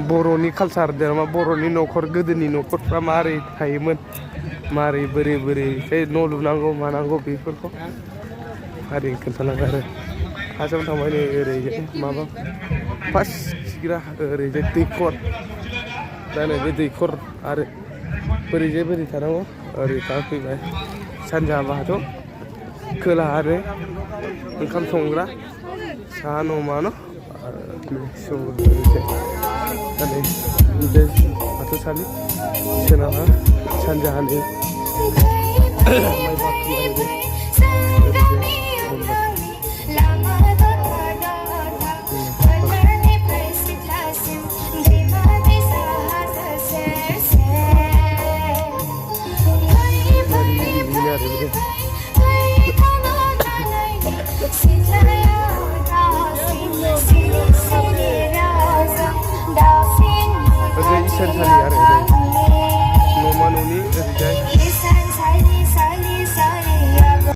बर'नि कालचार जेनेबा बर'नि न'खर गोदोनि न'खरफ्रा मारै थायोमोन मारै बोरै न' लुनांगौ मानांगौ बेफोरखौ हारि खोन्थालाङो आरो फार्स्टआव थांबाय नै ओरैजाय माबा फार्स्ट खिग्रा ओरैजाय दैखर दा नै बे दैखर आरो बोरै थानांगौ ओरै फैबाय सानजा बाहाथ' खोलाहा आरो ओंखाम संग्रा साहा न'मा न' बाथौसालि सोनाबहा सानजाहानि माइ बाख्रि आरो इसानसालि आरो